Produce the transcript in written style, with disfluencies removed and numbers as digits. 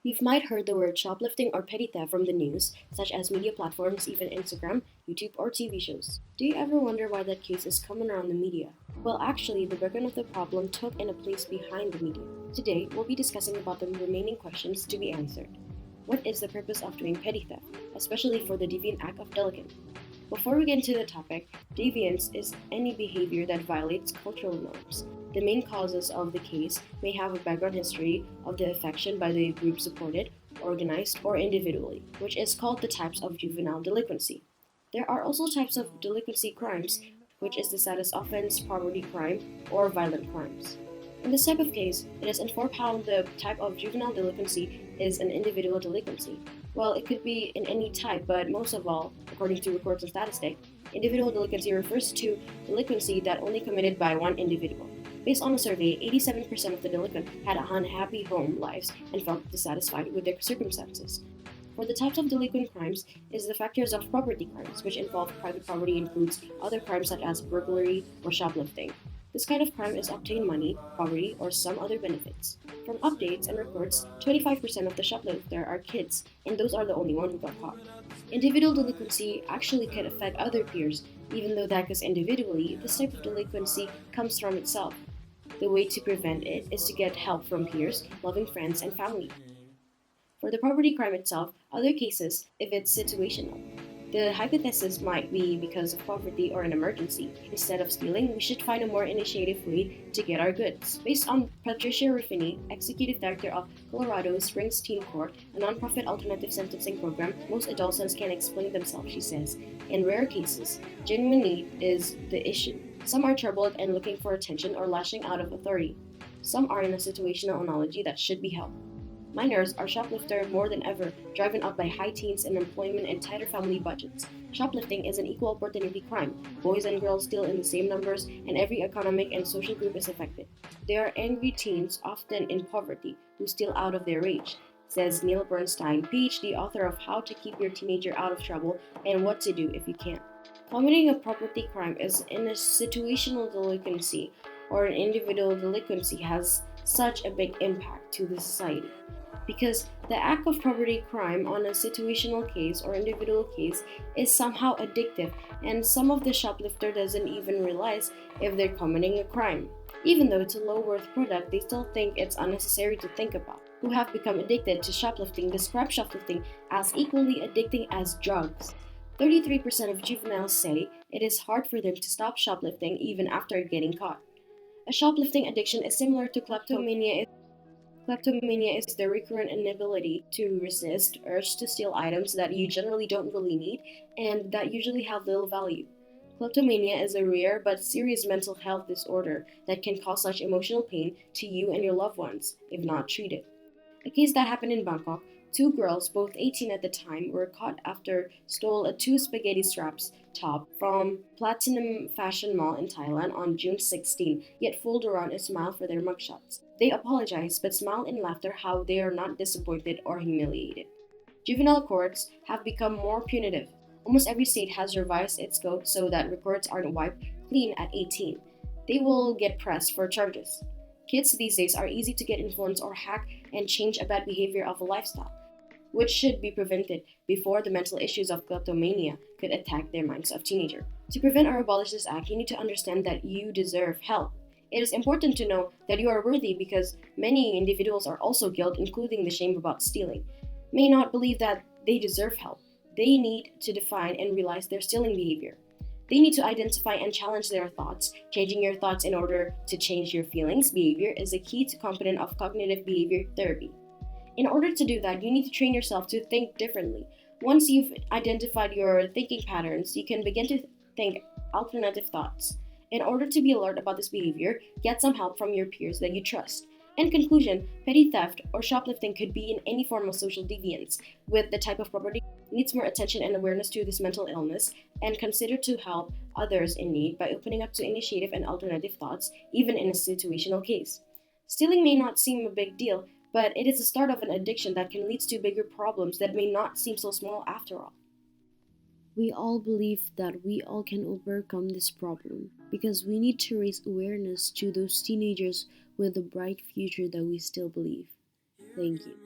You've might heard the word shoplifting or petty theft from the news, such as media platforms, even Instagram, YouTube, or TV shows. Do you ever wonder why that case is common around the media? Well, actually, the background of the problem took in a place behind the media. Today, we'll be discussing about the remaining questions to be answered. What is the purpose of doing petty theft, especially for the deviant act of delinquent? Before we get into the topic, deviance is any behavior that violates cultural norms. The main causes of the case may have a background history of the affection by the group supported, organized, or individually, which is called the types of juvenile delinquency. There are also types of delinquency crimes, which is the saddest offense, property crime, or violent crimes. In this type of case, it is informed how the type of juvenile delinquency is an individual delinquency. Well, it could be in any type, but most of all, according to reports and statistics, individual delinquency refers to delinquency that only committed by one individual. Based on a survey, 87% of the delinquent had unhappy home lives and felt dissatisfied with their circumstances. For the types of delinquent crimes is the factors of property crimes, which involve private property includes other crimes such as burglary or shoplifting. This kind of crime is obtain money, property, or some other benefits. From updates and reports, 25% of the shoplifters are kids, and those are the only ones who got caught. Individual delinquency actually can affect other peers, even though that is individually, this type of delinquency comes from itself. The way to prevent it is to get help from peers, loving friends, and family. For the property crime itself, other cases, if it's situational. The hypothesis might be because of poverty or an emergency. Instead of stealing, we should find a more initiative way to get our goods. Based on Patricia Ruffini, Executive Director of Colorado Springs Teen Court, a nonprofit alternative sentencing program, most adolescents can explain themselves, she says. In rare cases, genuine need is the issue. Some are troubled and looking for attention or lashing out of authority. Some are in a situational analogy that should be helped. Minors are shoplifters more than ever, driven up by high teens unemployment and tighter family budgets. Shoplifting is an equal opportunity crime. Boys and girls steal in the same numbers, and every economic and social group is affected. There are angry teens, often in poverty, who steal out of their rage, says Neil Bernstein, PhD author of How to Keep Your Teenager Out of Trouble and What to Do If You Can't. Committing a property crime is in a situational delinquency or an individual delinquency has such a big impact to the society. Because the act of property crime on a situational case or individual case is somehow addictive, and some of the shoplifter doesn't even realize if they're committing a crime. Even though it's a low worth product, they still think it's unnecessary to think about. Who have become addicted to shoplifting describe shoplifting as equally addicting as drugs. 33% of juveniles say it is hard for them to stop shoplifting even after getting caught. A shoplifting addiction is similar to kleptomania. Kleptomania is the recurrent inability to resist urge to steal items that you generally don't really need and that usually have little value. Kleptomania is a rare but serious mental health disorder that can cause such emotional pain to you and your loved ones if not treated. A case that happened in Bangkok, two girls, both 18 at the time, were caught after stole a two spaghetti straps top from Platinum Fashion Mall in Thailand on June 16, yet fooled around a smile for their mugshots. They apologized but smiled in laughter how they are not disappointed or humiliated. Juvenile courts have become more punitive. Almost every state has revised its code so that records aren't wiped clean at 18. They will get pressed for charges. Kids these days are easy to get influenced or hack and change a bad behavior of a lifestyle, which should be prevented before the mental issues of kleptomania could attack their minds of teenager. To prevent or abolish this act, you need to understand that you deserve help. It is important to know that you are worthy because many individuals are also guilt, including the shame about stealing, may not believe that they deserve help. They need to define and realize their stealing behavior. They need to identify and challenge their thoughts. Changing your thoughts in order to change your feelings, behavior is a key to component of cognitive behavior therapy. In order to do that, you need to train yourself to think differently. Once you've identified your thinking patterns, you can begin to think alternative thoughts. In order to be alert about this behavior, get some help from your peers that you trust. In conclusion, petty theft or shoplifting could be in any form of social deviance, with the type of property needs more attention and awareness to this mental illness, and consider to help others in need by opening up to initiative and alternative thoughts, even in a situational case. Stealing may not seem a big deal, but it is the start of an addiction that can lead to bigger problems that may not seem so small after all. We all believe that we all can overcome this problem because we need to raise awareness to those teenagers with a bright future that we still believe. Thank you.